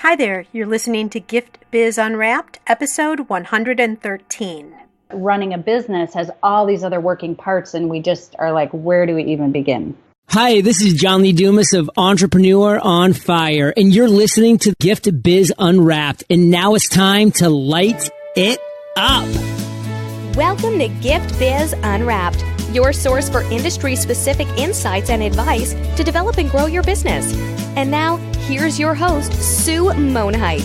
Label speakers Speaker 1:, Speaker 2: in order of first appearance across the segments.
Speaker 1: Hi there, you're listening to Gift Biz Unwrapped, episode 113.
Speaker 2: Running a business has all these other working parts, and we just are like, where do we even begin?
Speaker 3: Hi, this is John Lee Dumas of Entrepreneur on Fire, and you're listening to Gift Biz Unwrapped, and now it's time to light it up.
Speaker 4: Welcome to Gift Biz Unwrapped, your source for industry-specific insights and advice to develop and grow your business. And now, here's your host, Sue Monheit.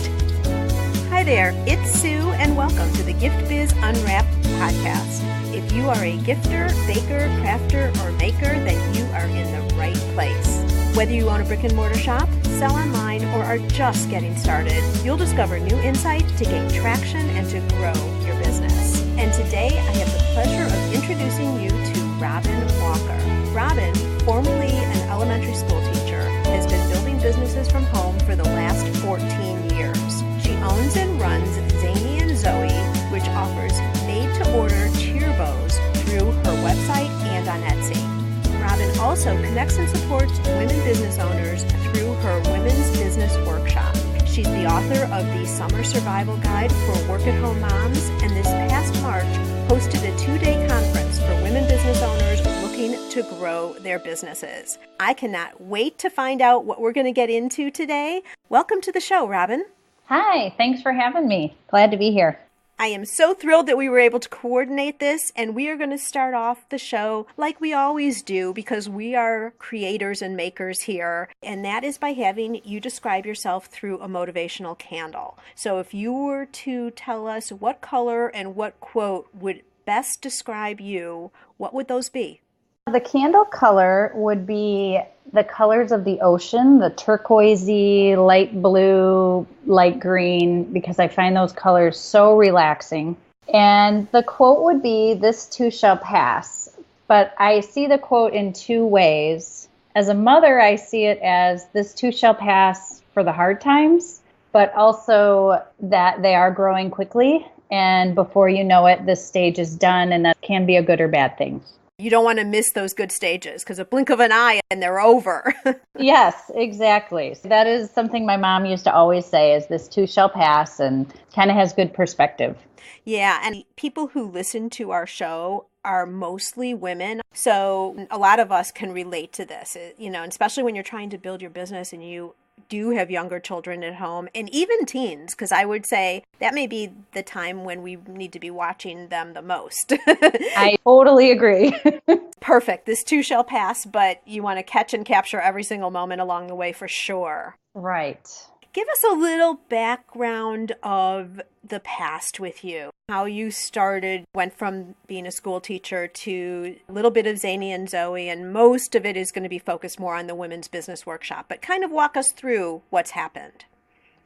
Speaker 1: Hi there, it's Sue, and welcome to the Gift Biz Unwrapped podcast. If you are a gifter, baker, crafter, or maker, then you are in the right place. Whether you own a brick and mortar shop, sell online, or are just getting started, you'll discover new insight to gain traction and to grow your business. And today, I have the pleasure of introducing you to Robin Walker. Robin, formerly an elementary school teacher, has been building businesses from home for the last 14 years. She owns and runs Zannie Zoe, which offers made-to-order cheer bows through her website and on Etsy. Robin also connects and supports women business owners through her Women's Business Workshop. She's the author of the Summer Survival Guide for Work-at-Home Moms, and this past March hosted a 2-day conference for women business owners looking to grow their businesses. I cannot wait to find out what we're going to get into today. Welcome to the show, Robin.
Speaker 2: Hi, thanks for having me. Glad to be here.
Speaker 1: I am so thrilled that we were able to coordinate this, and we are going to start off the show like we always do because we are creators and makers here, and that is by having you describe yourself through a motivational candle. So if you were to tell us what color and what quote would best describe you, what would those be?
Speaker 2: The candle color would be the colors of the ocean, the turquoisey, light blue, light green, because I find those colors so relaxing. And the quote would be, "This too shall pass." But I see the quote in two ways. As a mother, I see it as this too shall pass for the hard times, but also that they are growing quickly. And before you know it, this stage is done, and that can be a good or bad thing.
Speaker 1: You don't want to miss those good stages because a blink of an eye and they're over.
Speaker 2: Yes, exactly. That is something my mom used to always say, is this too shall pass, and kind of has good perspective.
Speaker 1: Yeah, and people who listen to our show are mostly women. So a lot of us can relate to this, especially when you're trying to build your business and you do have younger children at home and even teens, because I would say that may be the time when we need to be watching them the most.
Speaker 2: I totally agree.
Speaker 1: Perfect. This too shall pass, but you want to catch and capture every single moment along the way for sure.
Speaker 2: Right.
Speaker 1: Give us a little background of the past with you. How you started, went from being a school teacher to a little bit of Zannie and Zoe, and most of it is going to be focused more on the Women's Business Workshop. But kind of walk us through what's happened.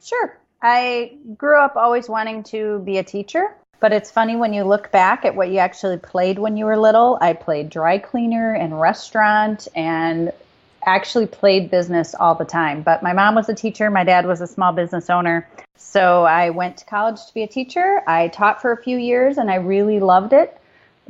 Speaker 2: Sure. I grew up always wanting to be a teacher, but it's funny when you look back at what you actually played when you were little. I played dry cleaner and restaurant and actually played business all the time. But my mom was a teacher. My dad was a small business owner. So I went to college to be a teacher. I taught for a few years and I really loved it.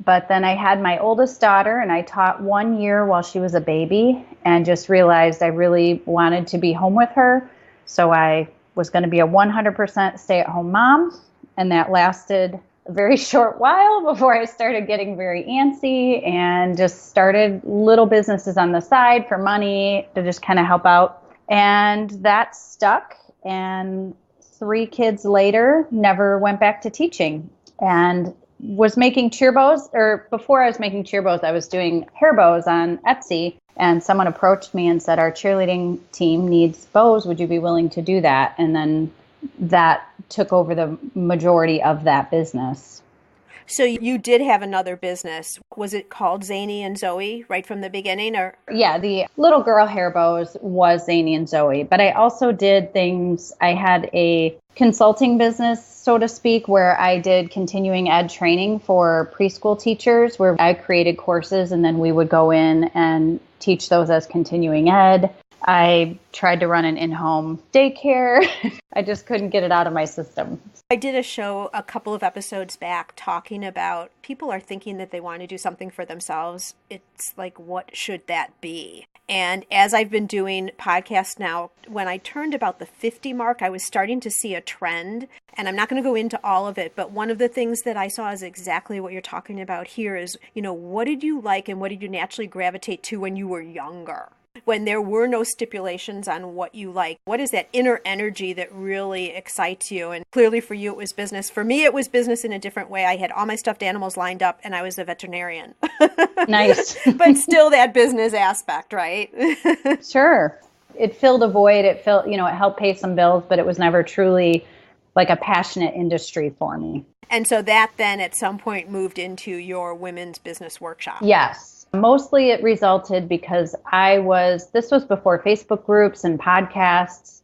Speaker 2: But then I had my oldest daughter and I taught 1 year while she was a baby and just realized I really wanted to be home with her. So I was going to be a 100% stay-at-home mom. And that lasted a very short while before I started getting very antsy and just started little businesses on the side for money to just kind of help out. And that stuck. And 3 kids later, never went back to teaching and was making cheer bows. Or before I was making cheer bows, I was doing hair bows on Etsy. And someone approached me and said, our cheerleading team needs bows. Would you be willing to do that? And then that took over the majority of that business.
Speaker 1: So you did have another business. Was it called Zannie and Zoe right from the beginning? Or
Speaker 2: Yeah, the little girl hair bows was Zannie and Zoe. But I also did things, I had a consulting business, so to speak, where I did continuing ed training for preschool teachers, where I created courses and then we would go in and teach those as continuing ed. I tried to run an in-home daycare. I just couldn't get it out of my system.
Speaker 1: I did a show a couple of episodes back talking about people are thinking that they want to do something for themselves. It's like, what should that be? And as I've been doing podcasts now, when I turned about the 50 mark, I was starting to see a trend. And I'm not going to go into all of it, but one of the things that I saw is exactly what you're talking about here is, what did you like and what did you naturally gravitate to when you were younger? When there were no stipulations on what you like, what is that inner energy that really excites you? And clearly for you, it was business. For me, it was business in a different way. I had all my stuffed animals lined up and I was a veterinarian.
Speaker 2: Nice.
Speaker 1: But still that business aspect, right?
Speaker 2: Sure. It filled a void. It helped pay some bills, but it was never truly like a passionate industry for me.
Speaker 1: And so that then at some point moved into your women's business workshop.
Speaker 2: Yes. Mostly it resulted because this was before Facebook groups and podcasts.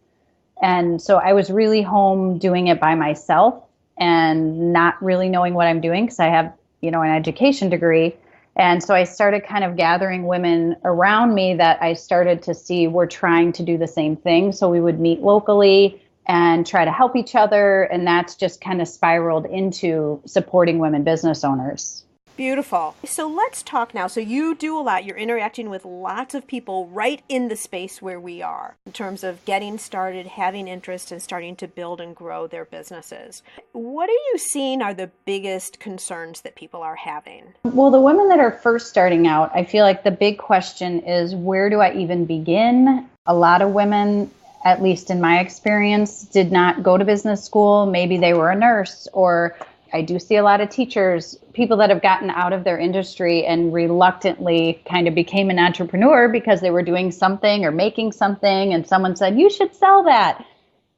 Speaker 2: And so I was really home doing it by myself and not really knowing what I'm doing because I have, an education degree. And so I started kind of gathering women around me that I started to see were trying to do the same thing. So we would meet locally and try to help each other. And that's just kind of spiraled into supporting women business owners.
Speaker 1: Beautiful. So let's talk now. So you do a lot. You're interacting with lots of people right in the space where we are in terms of getting started, having interest, and starting to build and grow their businesses. What are you seeing are the biggest concerns that people are having?
Speaker 2: Well, the women that are first starting out, I feel like the big question is, where do I even begin? A lot of women, at least in my experience, did not go to business school. Maybe they were a nurse, or I do see a lot of teachers, people that have gotten out of their industry and reluctantly kind of became an entrepreneur because they were doing something or making something and someone said, you should sell that.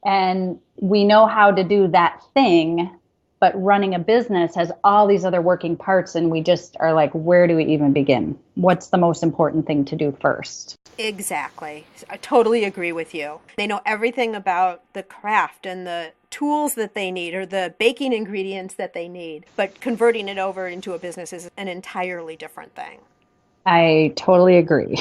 Speaker 2: And we know how to do that thing, but running a business has all these other working parts and we just are like, where do we even begin? What's the most important thing to do first?
Speaker 1: Exactly. I totally agree with you. They know everything about the craft and the tools that they need or the baking ingredients that they need, but converting it over into a business is an entirely different thing.
Speaker 2: I totally agree.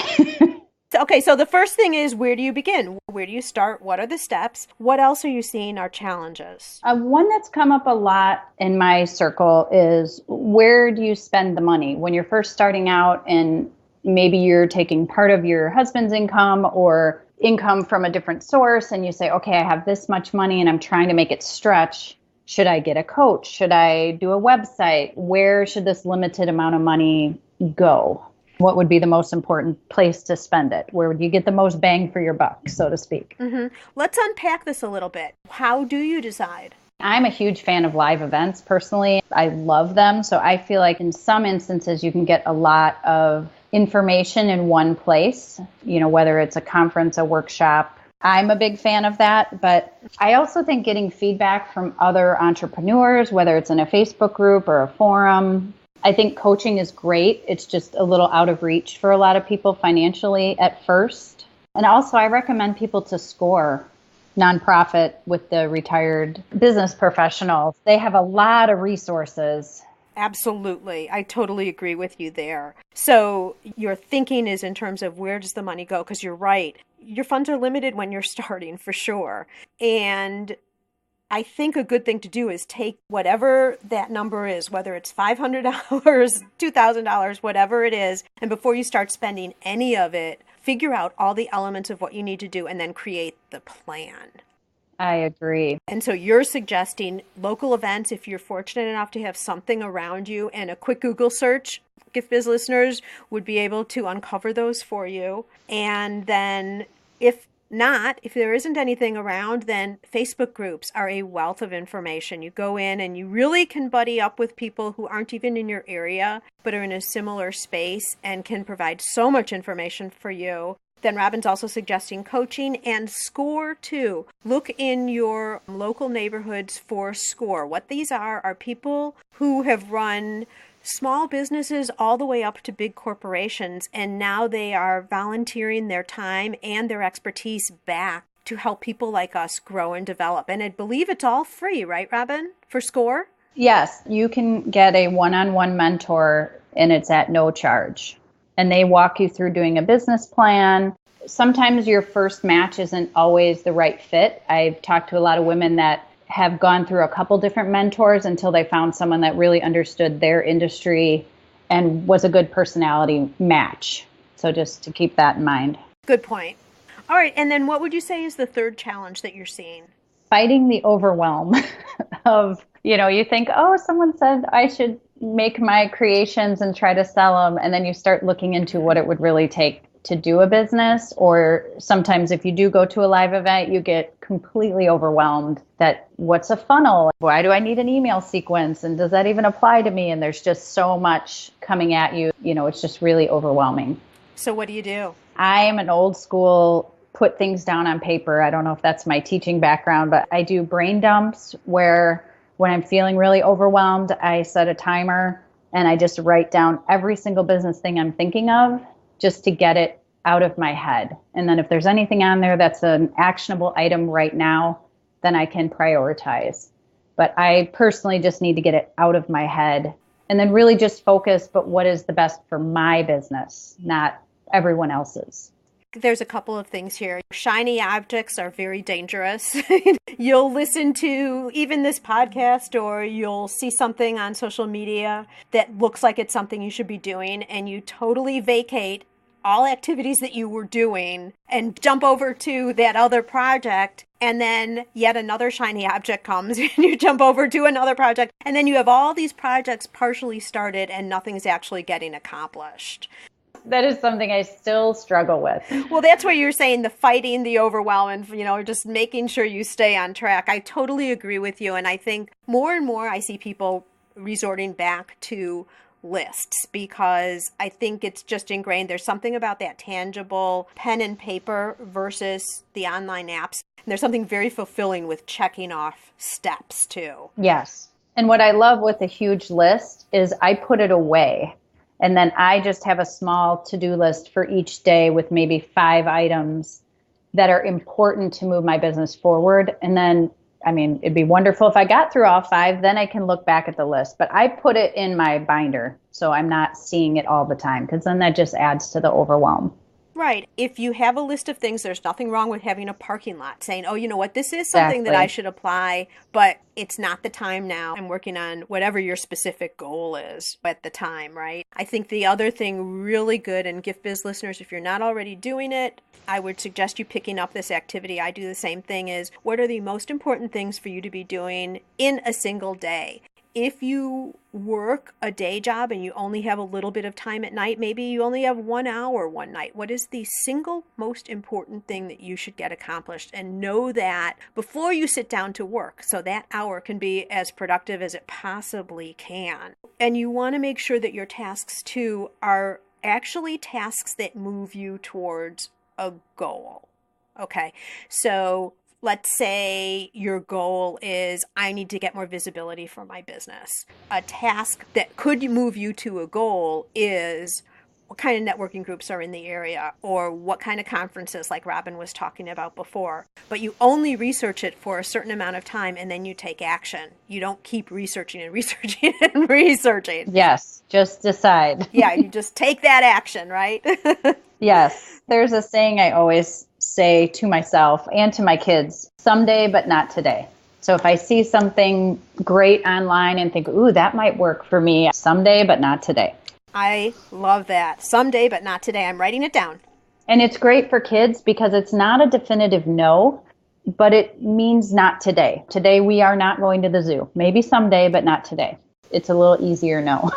Speaker 1: Okay, so the first thing is, where do you begin? Where do you start? What are the steps? What else are you seeing are challenges?
Speaker 2: One that's come up a lot in my circle is, where do you spend the money? When you're first starting out and maybe you're taking part of your husband's income or income from a different source and you say, okay, I have this much money and I'm trying to make it stretch. Should I get a coach? Should I do a website? Where should this limited amount of money go? What would be the most important place to spend it? Where would you get the most bang for your buck, so to speak?
Speaker 1: Mm-hmm. Let's unpack this a little bit. How do you decide?
Speaker 2: I'm a huge fan of live events personally. I love them. So I feel like in some instances you can get a lot of information in one place, whether it's a conference, a workshop. I'm a big fan of that, but I also think getting feedback from other entrepreneurs, whether it's in a Facebook group or a forum, I think coaching is great. It's just a little out of reach for a lot of people financially at first. And also I recommend people to SCORE nonprofit with the retired business professionals. They have a lot of resources.
Speaker 1: Absolutely. I totally agree with you there. So your thinking is in terms of, where does the money go? Because you're right. Your funds are limited when you're starting, for sure. And I think a good thing to do is take whatever that number is, whether it's $500, $2,000, whatever it is, and before you start spending any of it, figure out all the elements of what you need to do and then create the plan.
Speaker 2: I agree.
Speaker 1: And so you're suggesting local events, if you're fortunate enough to have something around you, and a quick Google search, Gift Biz listeners would be able to uncover those for you. And then if there isn't anything around, then Facebook groups are a wealth of information. You go in and you really can buddy up with people who aren't even in your area, but are in a similar space and can provide so much information for you. Then Robin's also suggesting coaching and SCORE too. Look in your local neighborhoods for SCORE. What these are people who have run small businesses all the way up to big corporations, and now they are volunteering their time and their expertise back to help people like us grow and develop. And I believe it's all free, right, Robin, for SCORE?
Speaker 2: Yes, you can get a one-on-one mentor and it's at no charge. And they walk you through doing a business plan. sometimes your first match isn't always the right fit. I've talked to a lot of women that have gone through a couple different mentors until they found someone that really understood their industry and was a good personality match. So just to keep that in mind.
Speaker 1: Good point. All right. And then what would you say is the third challenge that you're seeing?
Speaker 2: Fighting the overwhelm of, you think, oh, someone said I should make my creations and try to sell them. And then you start looking into what it would really take to do a business. Or sometimes if you do go to a live event, you get completely overwhelmed that what's a funnel? Why do I need an email sequence? And does that even apply to me? And there's just so much coming at you. It's just really overwhelming.
Speaker 1: So what do you do?
Speaker 2: I am an old school, put things down on paper. I don't know if that's my teaching background, but I do brain dumps where when I'm feeling really overwhelmed, I set a timer and I just write down every single business thing I'm thinking of just to get it out of my head. And then if there's anything on there that's an actionable item right now, then I can prioritize. But I personally just need to get it out of my head and then really just focus, but what is the best for my business, not everyone else's.
Speaker 1: There's a couple of things here. Shiny objects are very dangerous. You'll listen to even this podcast or you'll see something on social media that looks like it's something you should be doing, and you totally vacate all activities that you were doing and jump over to that other project. And then yet another shiny object comes and you jump over to another project. And then you have all these projects partially started and nothing's actually getting accomplished.
Speaker 2: That is something I still struggle with.
Speaker 1: Well, that's what you're saying, the fighting, the overwhelm, and, just making sure you stay on track. I totally agree with you. And I think more and more I see people resorting back to lists because I think it's just ingrained. There's something about that tangible pen and paper versus the online apps. And there's something very fulfilling with checking off steps too.
Speaker 2: Yes. And what I love with a huge list is I put it away. And then I just have a small to-do list for each day with maybe 5 items that are important to move my business forward. And then, it'd be wonderful if I got through all 5, then I can look back at the list. But I put it in my binder so I'm not seeing it all the time because then that just adds to the overwhelm.
Speaker 1: Right. If you have a list of things, there's nothing wrong with having a parking lot saying, oh, you know what, this is something that I should apply, but it's not the time now. I'm working on whatever your specific goal is at the time, right? I think the other thing really good, and Gift Biz listeners, if you're not already doing it, I would suggest you picking up this activity. I do the same thing, is what are the most important things for you to be doing in a single day? If you work a day job and you only have a little bit of time at night, maybe you only have 1 hour one night. What is the single most important thing that you should get accomplished? And know that before you sit down to work, so that hour can be as productive as it possibly can. And you want to make sure that your tasks too are actually tasks that move you towards a goal. Okay, so let's say your goal is, I need to get more visibility for my business. A task that could move you to a goal is, what kind of networking groups are in the area, or what kind of conferences like Robin was talking about before. But you only research it for a certain amount of time and then you take action. You don't keep researching and researching and researching.
Speaker 2: Yes, just decide.
Speaker 1: Yeah, you just take that action, right?
Speaker 2: Yes. There's a saying I always say to myself and to my kids, someday, but not today. So if I see something great online and think, ooh, that might work for me, someday, but not today.
Speaker 1: I love that. Someday, but not today. I'm writing it down.
Speaker 2: And it's great for kids because it's not a definitive no, but it means not today. Today, we are not going to the zoo. Maybe someday, but not today. It's a little easier no.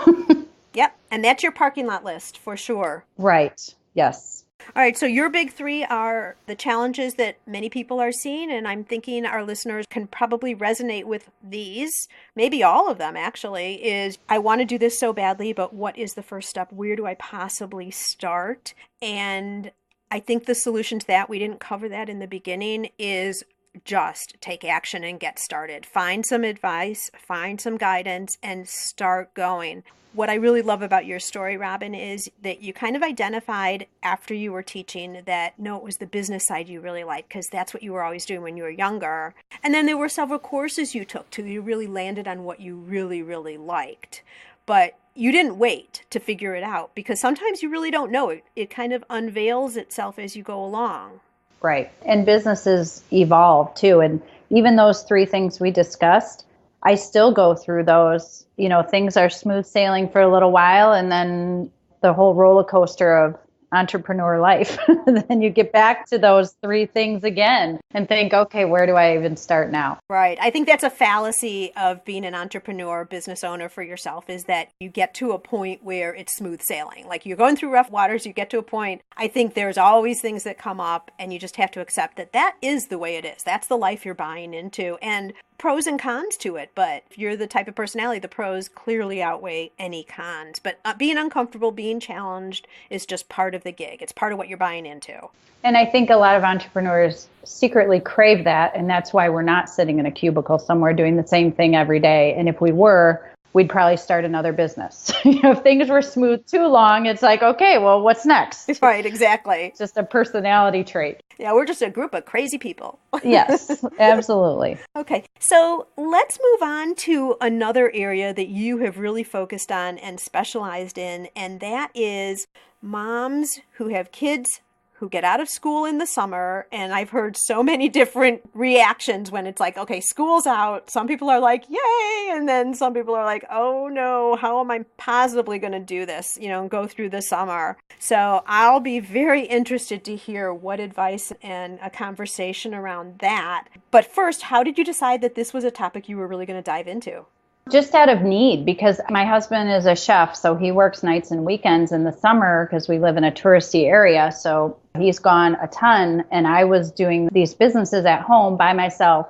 Speaker 1: Yep. And that's your parking lot list for sure.
Speaker 2: Right. Yes.
Speaker 1: All right, so your big 3 are the challenges that many people are seeing, and I'm thinking our listeners can probably resonate with these, maybe all of them actually, is I want to do this so badly, but what is the first step? Where do I possibly start? And I think the solution to that, we didn't cover that in the beginning, is just take action and get started. Find some advice, find some guidance, and start going. What I really love about your story, Robin, is that you kind of identified after you were teaching that, no, it was the business side you really liked because that's what you were always doing when you were younger. And then there were several courses you took till you really landed on what you really, really liked. But you didn't wait to figure it out, because sometimes you really don't know. It kind of unveils itself as you go along.
Speaker 2: Right. And businesses evolve too. And even those three things we discussed, I still go through those. Things are smooth sailing for a little while, and then the whole roller coaster of entrepreneur life. Then you get back to those three things again and think, okay, where do I even start now?
Speaker 1: Right. I think that's a fallacy of being an entrepreneur, business owner for yourself, is that you get to a point where it's smooth sailing. Like you're going through rough waters, you get to a point. I think there's always things that come up, and you just have to accept that that is the way it is. That's the life you're buying into. And pros and cons to it, but if you're the type of personality, the pros clearly outweigh any cons. But being uncomfortable, being challenged is just part of the gig. It's part of what you're buying into.
Speaker 2: And I think a lot of entrepreneurs secretly crave that, and that's why we're not sitting in a cubicle somewhere doing the same thing every day. And if we were, we'd probably start another business. If things were smooth too long, it's like, okay, well, what's next?
Speaker 1: Right, exactly.
Speaker 2: It's just a personality trait.
Speaker 1: Yeah, we're just a group of crazy people.
Speaker 2: Yes, absolutely.
Speaker 1: Okay, so let's move on to another area that you have really focused on and specialized in, and that is moms who have kids who get out of school in the summer. And I've heard so many different reactions when it's like, okay, school's out. Some people are like, yay. And then some people are like, oh no, how am I possibly going to do this, and go through the summer? So I'll be very interested to hear what advice and a conversation around that. But first, how did you decide that this was a topic you were really going to dive into?
Speaker 2: Just out of need, because my husband is a chef, so he works nights and weekends in the summer because we live in a touristy area. So he's gone a ton, and I was doing these businesses at home by myself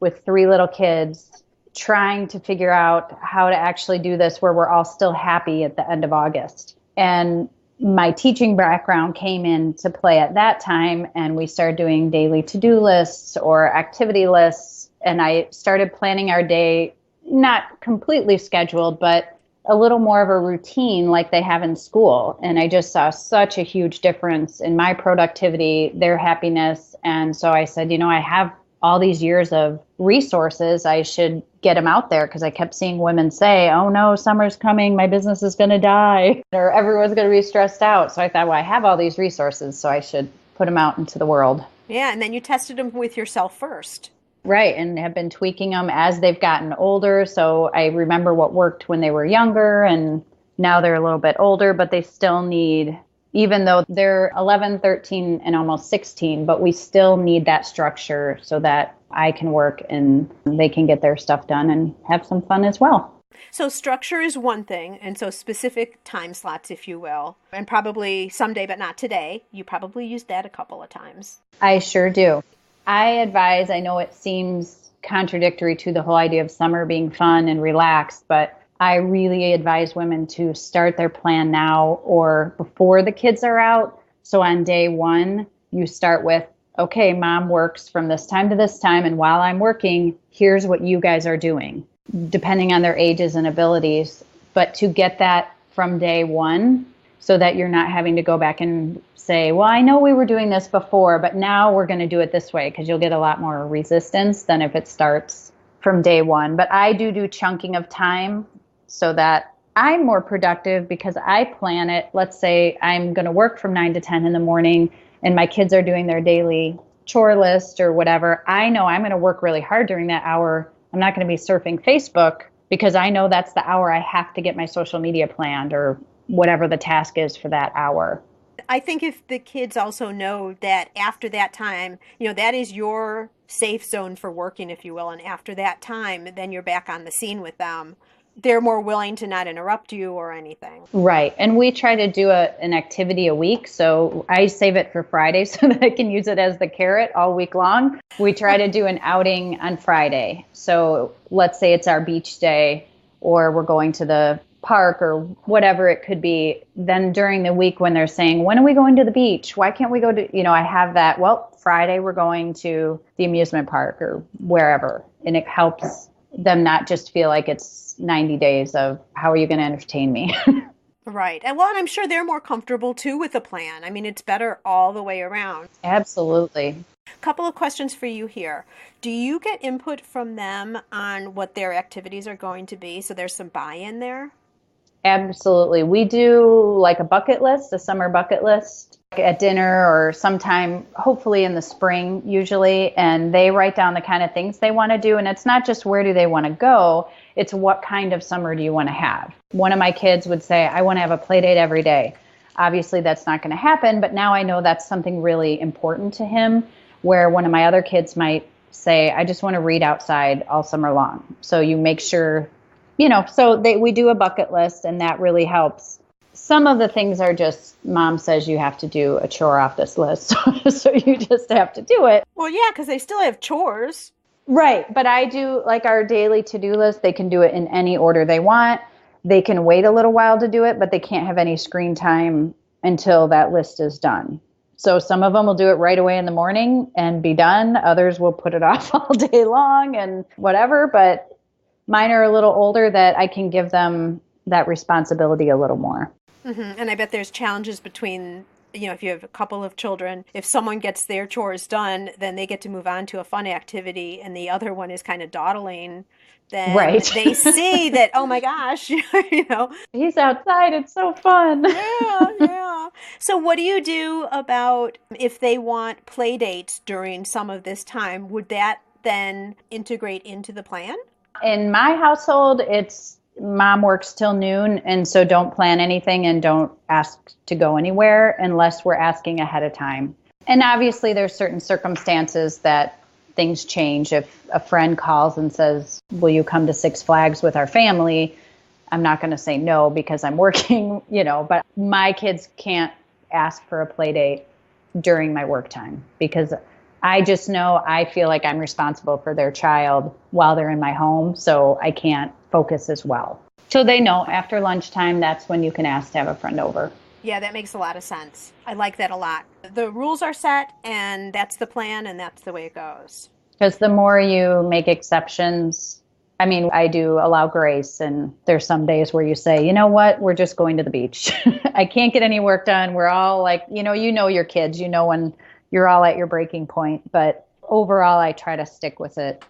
Speaker 2: with 3 little kids, trying to figure out how to actually do this where we're all still happy at the end of August. And my teaching background came into play at that time, and we started doing daily to-do lists or activity lists, and I started planning our day, not completely scheduled, but a little more of a routine like they have in school. And I just saw such a huge difference in my productivity, their happiness. And so I said, I have all these years of resources. I should get them out there, because I kept seeing women say, oh no, summer's coming, my business is going to die, or everyone's going to be stressed out. So I thought, well, I have all these resources, so I should put them out into the world.
Speaker 1: Yeah, and then you tested them with yourself first.
Speaker 2: Right, and have been tweaking them as they've gotten older. So I remember what worked when they were younger, and now they're a little bit older, but they still need, even though they're 11, 13, and almost 16, but we still need that structure so that I can work and they can get their stuff done and have some fun as well.
Speaker 1: So structure is one thing, and so specific time slots, if you will, and probably someday, but not today. You probably used that a couple of times.
Speaker 2: I sure do. I advise, I know it seems contradictory to the whole idea of summer being fun and relaxed, but I really advise women to start their plan now or before the kids are out. So on day 1, you start with, okay, mom works from this time to this time, and while I'm working, here's what you guys are doing, depending on their ages and abilities. But to get that from day 1, so that you're not having to go back and say, well, I know we were doing this before, but now we're going to do it this way, because you'll get a lot more resistance than if it starts from day 1. But I do chunking of time so that I'm more productive, because I plan it. Let's say I'm going to work from 9 to 10 in the morning, and my kids are doing their daily chore list or whatever. I know I'm going to work really hard during that hour. I'm not going to be surfing Facebook, because I know that's the hour I have to get my social media planned or whatever the task is for that hour.
Speaker 1: I think if the kids also know that after that time, that is your safe zone for working, if you will, and after that time, then you're back on the scene with them, they're more willing to not interrupt you or anything.
Speaker 2: Right. And we try to do an activity a week. So I save it for Friday so that I can use it as the carrot all week long. We try to do an outing on Friday. So let's say it's our beach day, or we're going to the park or whatever it could be. Then during the week when they're saying, when are we going to the beach? Why can't we go to, I have that, well, Friday we're going to the amusement park or wherever. And it helps them not just feel like it's 90 days of how are you going to entertain me?
Speaker 1: Right. And I'm sure they're more comfortable too with a plan. I mean, it's better all the way around.
Speaker 2: Absolutely.
Speaker 1: Couple of questions for you here. Do you get input from them on what their activities are going to be? So there's some buy-in there?
Speaker 2: Absolutely. We do like a bucket list, a summer bucket list at dinner or sometime, hopefully in the spring usually. And they write down the kind of things they want to do. And it's not just where do they want to go, it's what kind of summer do you want to have. One of my kids would say, I want to have a play date every day. Obviously, that's not going to happen. But now I know that's something really important to him, where one of my other kids might say, I just want to read outside all summer long. So you make sure, we do a bucket list, and that really helps. Some of the things are just, mom says you have to do a chore off this list. So you just have to do it.
Speaker 1: Well, yeah, because they still have chores.
Speaker 2: Right. But I do like our daily to-do list. They can do it in any order they want. They can wait a little while to do it, but they can't have any screen time until that list is done. So some of them will do it right away in the morning and be done. Others will put it off all day long and whatever. But mine are a little older that I can give them that responsibility a little more.
Speaker 1: Mm-hmm. And I bet there's challenges between, if you have a couple of children, if someone gets their chores done, then they get to move on to a fun activity and the other one is kind of dawdling. Then they see that, oh my gosh,
Speaker 2: he's outside. It's so fun.
Speaker 1: Yeah. So what do you do about if they want play dates during some of this time? Would that then integrate into the plan?
Speaker 2: In my household, it's mom works till noon, and so don't plan anything and don't ask to go anywhere unless we're asking ahead of time. And obviously there's certain circumstances that things change. If a friend calls and says, will you come to Six Flags with our family? I'm not going to say no because I'm working, but my kids can't ask for a play date during my work time because I just know I feel like I'm responsible for their child while they're in my home, so I can't focus as well. So they know after lunchtime, that's when you can ask to have a friend over.
Speaker 1: Yeah, that makes a lot of sense. I like that a lot. The rules are set, and that's the plan, and that's the way it goes.
Speaker 2: Because the more you make exceptions, I do allow grace, and there's some days where you say, you know what, we're just going to the beach. I can't get any work done. We're all like, you know your kids, when you're all at your breaking point. But overall, I try to stick with it.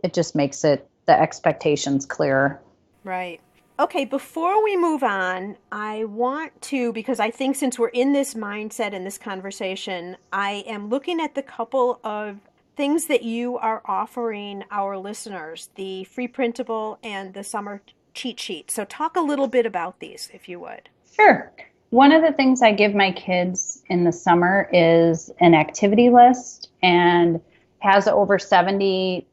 Speaker 2: It just makes the expectations clearer.
Speaker 1: Right. Okay, before we move on, I want to, because I think since we're in this mindset in this conversation, I am looking at the couple of things that you are offering our listeners, the free printable and the summer cheat sheet. So talk a little bit about these, if you would.
Speaker 2: Sure. One of the things I give my kids in the summer is an activity list and has over 70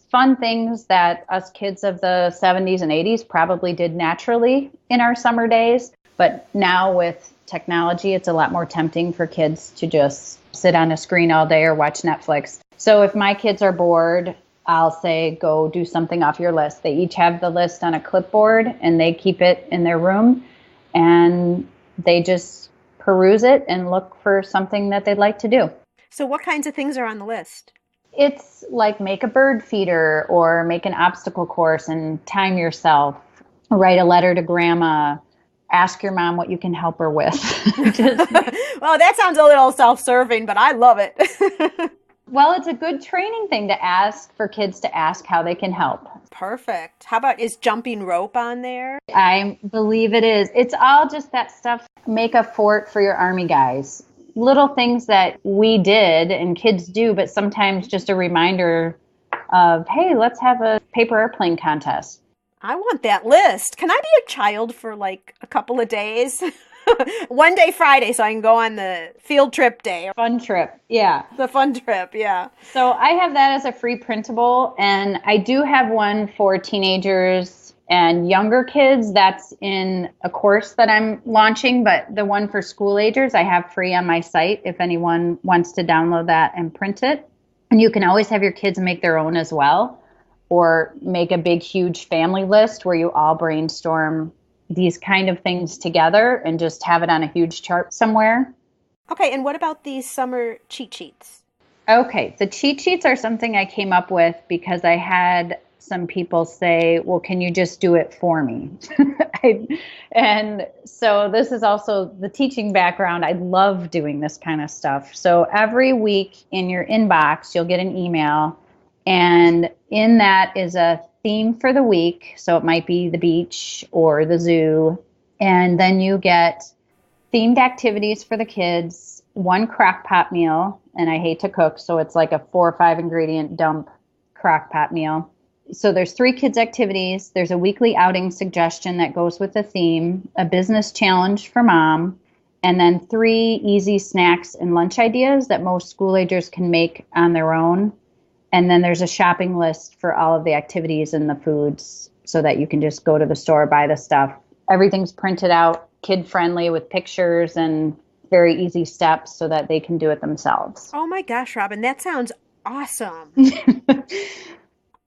Speaker 2: fun things that us kids of the 70s and 80s probably did naturally in our summer days. But now with technology, it's a lot more tempting for kids to just sit on a screen all day or watch Netflix. So if my kids are bored, I'll say, go do something off your list. They each have the list on a clipboard and they keep it in their room and they just peruse it and look for something that they'd like to do.
Speaker 1: So what kinds of things are on the list?
Speaker 2: It's like make a bird feeder or make an obstacle course and time yourself, write a letter to grandma, ask your mom what you can help her with.
Speaker 1: Well, that sounds a little self-serving, but I love it.
Speaker 2: Well, it's a good training thing to ask for kids to ask how they can help.
Speaker 1: Perfect. How about, is jumping rope on there?
Speaker 2: I believe it is. It's all just that stuff. Make a fort for your Army guys. Little things that we did and kids do, but sometimes just a reminder of, hey, let's have a paper airplane contest.
Speaker 1: I want that list. Can I be a child for like a couple of days? One day Friday, so I can go on the field trip day.
Speaker 2: Fun trip, yeah.
Speaker 1: The fun trip, yeah.
Speaker 2: So I have that as a free printable, and I do have one for teenagers and younger kids that's in a course that I'm launching, but the one for school agers I have free on my site if anyone wants to download that and print it. And you can always have your kids make their own as well, or make a big, huge family list where you all brainstorm these kind of things together and just have it on a huge chart somewhere.
Speaker 1: Okay, and what about these summer cheat sheets?
Speaker 2: Okay, the cheat sheets are something I came up with because I had some people say, well, can you just do it for me? And so this is also the teaching background. I love doing this kind of stuff. So every week in your inbox, you'll get an email, and in that is a theme for the week. So it might be the beach or the zoo. And then you get themed activities for the kids, one crock pot meal, and I hate to cook, so it's like a 4 or 5 ingredient dump crock pot meal. So there's 3 kids activities. There's a weekly outing suggestion that goes with the theme, a business challenge for mom, and then 3 easy snacks and lunch ideas that most school agers can make on their own. And then there's a shopping list for all of the activities and the foods so that you can just go to the store, buy the stuff. Everything's printed out, kid-friendly with pictures and very easy steps so that they can do it themselves.
Speaker 1: Oh my gosh, Robin, that sounds awesome.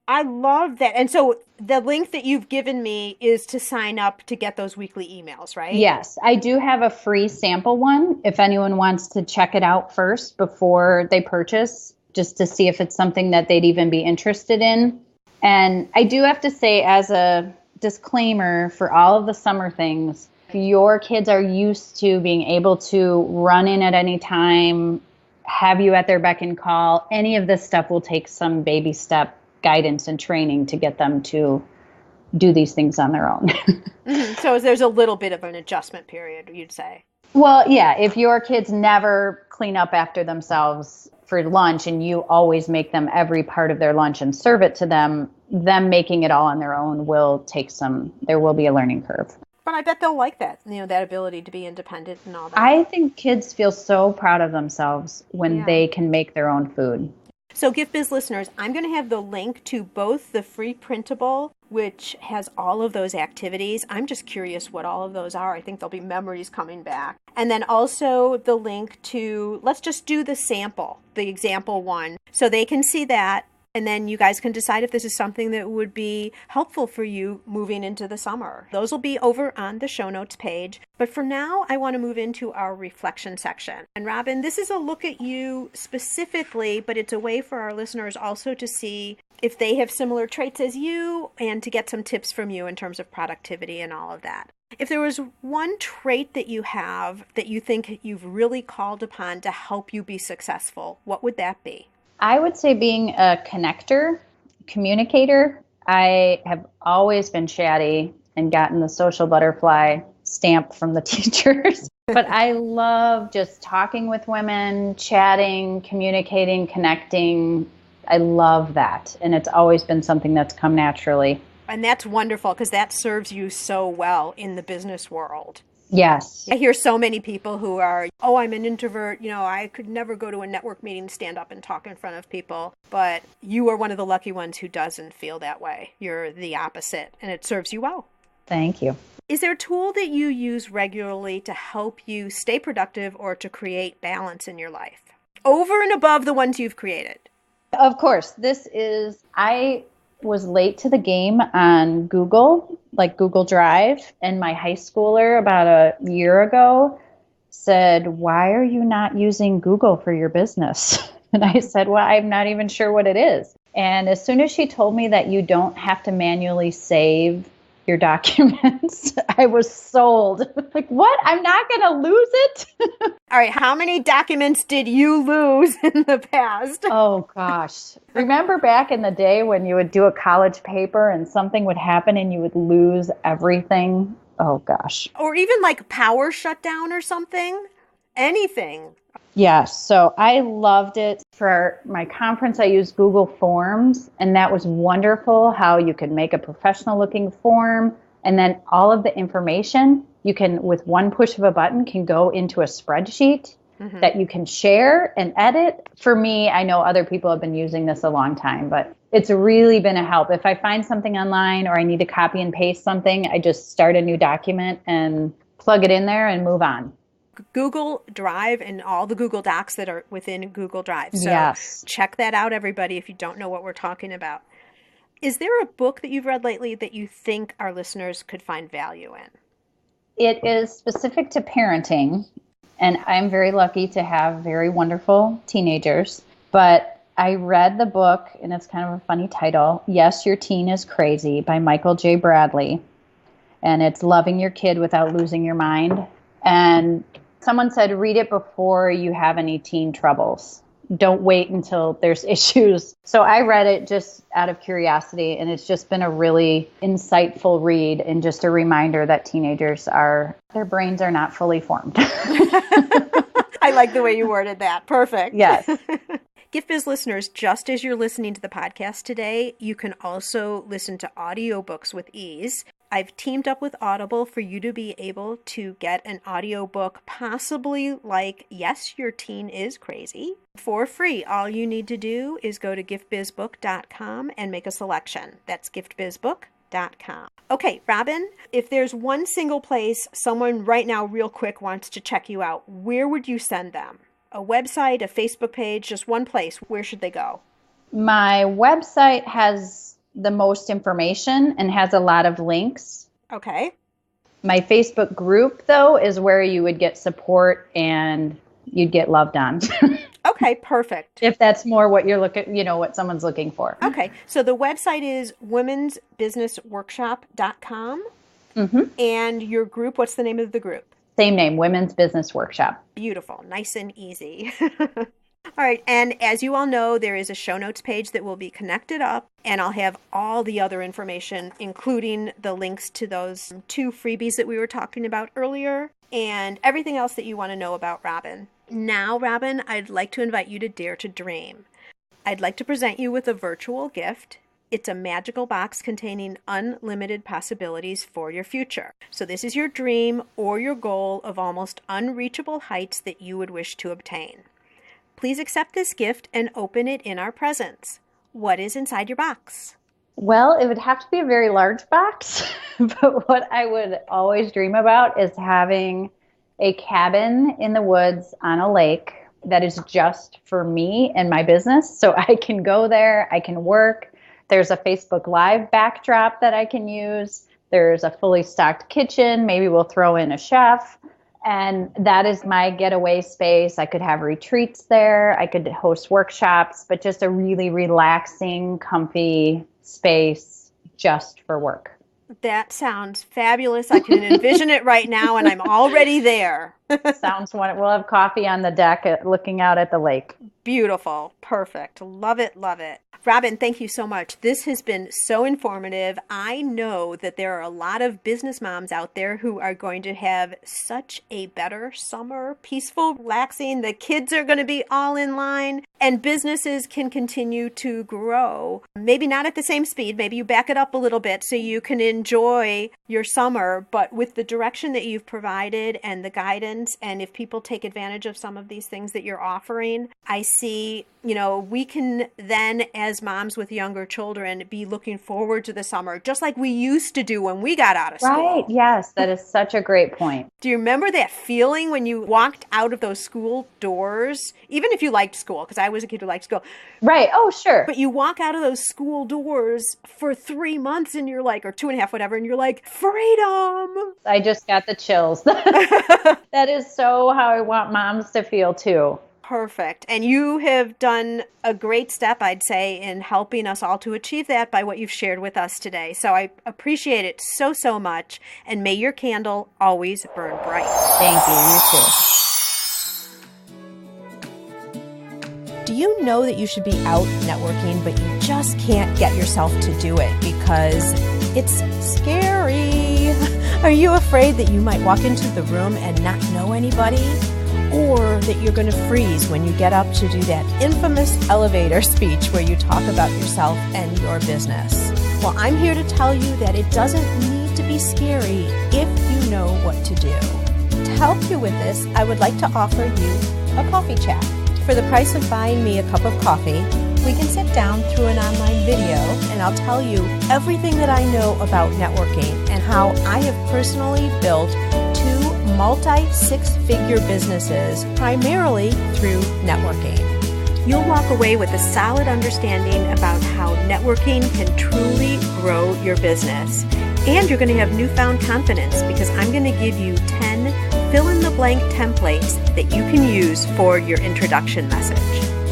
Speaker 1: I love that. And so the link that you've given me is to sign up to get those weekly emails, right?
Speaker 2: Yes, I do have a free sample one if anyone wants to check it out first before they purchase, just to see if it's something that they'd even be interested in. And I do have to say, as a disclaimer for all of the summer things, if your kids are used to being able to run in at any time, have you at their beck and call, any of this stuff will take some baby step guidance and training to get them to do these things on their own.
Speaker 1: So there's a little bit of an adjustment period, you'd say.
Speaker 2: Well, yeah, if your kids never clean up after themselves for lunch and you always make them every part of their lunch and serve it to them making it all on their own will take there will be a learning curve.
Speaker 1: But I bet they'll like that, that ability to be independent and all that.
Speaker 2: I think kids feel so proud of themselves when they can make their own food.
Speaker 1: So Gift Biz listeners, I'm going to have the link to both the free printable, which has all of those activities. I'm just curious what all of those are. I think there'll be memories coming back. And then also the link to, let's just do the sample, the example one, so they can see that. And then you guys can decide if this is something that would be helpful for you moving into the summer. Those will be over on the show notes page. But for now, I want to move into our reflection section. And Robin, this is a look at you specifically, but it's a way for our listeners also to see if they have similar traits as you and to get some tips from you in terms of productivity and all of that. If there was one trait that you have that you think you've really called upon to help you be successful, what would that be?
Speaker 2: I would say being a connector, communicator. I have always been chatty and gotten the social butterfly stamp from the teachers. But I love just talking with women, chatting, communicating, connecting. I love that. And it's always been something that's come naturally.
Speaker 1: And that's wonderful because that serves you so well in the business world.
Speaker 2: Yes.
Speaker 1: I hear so many people who are, I'm an introvert. I could never go to a network meeting, stand up and talk in front of people. But you are one of the lucky ones who doesn't feel that way. You're the opposite, and it serves you well.
Speaker 2: Thank you.
Speaker 1: Is there a tool that you use regularly to help you stay productive or to create balance in your life? Over and above the ones you've created.
Speaker 2: Of course. I was late to the game on Google, like Google Drive, and my high schooler about a year ago said, "Why are you not using Google for your business?" And I said, "Well, I'm not even sure what it is." And as soon as she told me that you don't have to manually save your documents, I was sold. Like, what? I'm not going to lose it?
Speaker 1: All right. How many documents did you lose in the past?
Speaker 2: Oh, gosh. Remember back in the day when you would do a college paper and something would happen and you would lose everything? Oh, gosh.
Speaker 1: Or even like power shutdown or something? Anything.
Speaker 2: Yes. So I loved it. For my conference, I used Google Forms, and that was wonderful how you could make a professional looking form. And then all of the information you can, with one push of a button, can go into a spreadsheet that you can share and edit. For me, I know other people have been using this a long time, but it's really been a help. If I find something online or I need to copy and paste something, I just start a new document and plug it in there and move on.
Speaker 1: Google Drive and all the Google Docs that are within Google Drive. So
Speaker 2: yes.
Speaker 1: Check that out, everybody, if you don't know what we're talking about. Is there a book that you've read lately that you think our listeners could find value in?
Speaker 2: It is specific to parenting, and I'm very lucky to have very wonderful teenagers. But I read the book, and it's kind of a funny title, Yes, Your Teen is Crazy by Michael J. Bradley. And it's loving your kid without losing your mind. And someone said, read it before you have any teen troubles. don't wait until there's issues. So I read it just out of curiosity, and it's just been a really insightful read and just a reminder that their brains are not fully formed.
Speaker 1: I like the way you worded that. Perfect.
Speaker 2: Yes.
Speaker 1: Gift Biz listeners, just as you're listening to the podcast today, you can also listen to audiobooks with ease. I've teamed up with Audible for you to be able to get an audiobook, possibly like Yes, Your Teen is Crazy, for free. All you need to do is go to giftbizbook.com and make a selection. That's giftbizbook.com. Okay, Robin, if there's one single place someone right now real quick wants to check you out, where would you send them? A website, a Facebook page, just one place. Where should they go?
Speaker 2: My website has the most information and has a lot of links.
Speaker 1: Okay.
Speaker 2: My Facebook group, though, is where you would get support and you'd get loved on.
Speaker 1: Okay, perfect.
Speaker 2: If that's more what you're what someone's looking for.
Speaker 1: Okay, so the website is womensbusinessworkshop.com.
Speaker 2: Mm-hmm.
Speaker 1: And your group, what's the name of the group?
Speaker 2: Same name, Women's Business Workshop.
Speaker 1: Beautiful, nice and easy. All right, and as you all know, there is a show notes page that will be connected up, and I'll have all the other information, including the links to those 2 freebies that we were talking about earlier, and everything else that you want to know about Robin. Now, Robin, I'd like to invite you to dare to dream. I'd like to present you with a virtual gift. It's a magical box containing unlimited possibilities for your future. So this is your dream or your goal of almost unreachable heights that you would wish to obtain. Please accept this gift and open it in our presence. What is inside your box?
Speaker 2: Well, it would have to be a very large box, but what I would always dream about is having a cabin in the woods on a lake that is just for me and my business. So I can go there, I can work. There's a Facebook Live backdrop that I can use. There's a fully stocked kitchen. Maybe we'll throw in a chef. And that is my getaway space. I could have retreats there. I could host workshops, but just a really relaxing, comfy space just for work.
Speaker 1: That sounds fabulous. I can envision it right now, and I'm already there.
Speaker 2: Sounds wonderful. We'll have coffee on the deck looking out at the lake.
Speaker 1: Beautiful. Perfect. Love it. Love it. Robin, thank you so much. This has been so informative. I know that there are a lot of business moms out there who are going to have such a better summer, peaceful, relaxing. The kids are going to be all in line, and businesses can continue to grow. Maybe not at the same speed. Maybe you back it up a little bit so you can enjoy your summer, but with the direction that you've provided and the guidance, and if people take advantage of some of these things that you're offering, I see, we can then, as moms with younger children, be looking forward to the summer, just like we used to do when we got out of school.
Speaker 2: Right. Yes, that is such a great point.
Speaker 1: Do you remember that feeling when you walked out of those school doors, even if you liked school, because I was a kid who liked school.
Speaker 2: Right. Oh, sure.
Speaker 1: But you walk out of those school doors for 3 months and you're like, or 2.5, whatever, and you're like, freedom.
Speaker 2: I just got the chills. That is so how I want moms to feel too.
Speaker 1: Perfect. And you have done a great step, I'd say, in helping us all to achieve that by what you've shared with us today. So I appreciate it so, so much. And may your candle always burn bright.
Speaker 2: Thank you. You too.
Speaker 1: Do you know that you should be out networking, but you just can't get yourself to do it because it's scary? Are you afraid that you might walk into the room and not know anybody? Or that you're going to freeze when you get up to do that infamous elevator speech where you talk about yourself and your business? Well, I'm here to tell you that it doesn't need to be scary if you know what to do. To help you with this, I would like to offer you a coffee chat. For the price of buying me a cup of coffee, we can sit down through an online video and I'll tell you everything that I know about networking and how I have personally built 2 multi-6-figure businesses primarily through networking. You'll walk away with a solid understanding about how networking can truly grow your business. And you're going to have newfound confidence because I'm going to give you 10 fill-in-the-blank templates that you can use for your introduction message.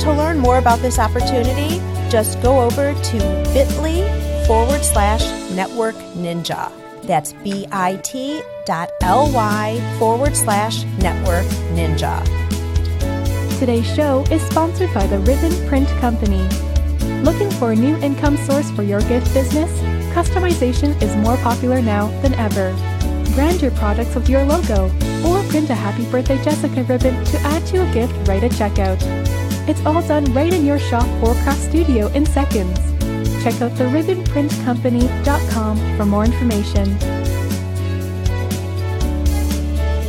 Speaker 1: To learn more about this opportunity, just go over to bit.ly/network ninja. That's bit.ly/network ninja.
Speaker 5: Today's show is sponsored by the Ribbon Print Company. Looking for a new income source for your gift business? Customization is more popular now than ever. Brand your products with your logo, or print a Happy Birthday Jessica ribbon to add to a gift right at checkout. It's all done right in your shop or craft studio in seconds. Check out theribbonprintcompany.com for more information.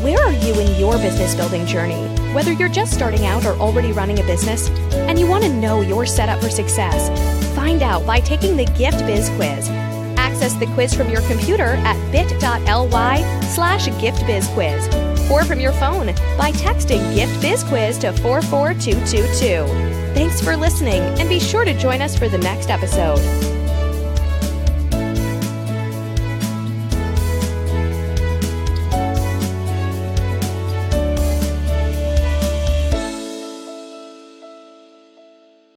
Speaker 4: Where are you in your business building journey? Whether you're just starting out or already running a business and you want to know your setup for success, find out by taking the Gift Biz Quiz. Access the quiz from your computer at bit.ly/giftbizquiz or from your phone by texting Gift Biz Quiz to 44222. Thanks for listening and be sure to join us for the next episode.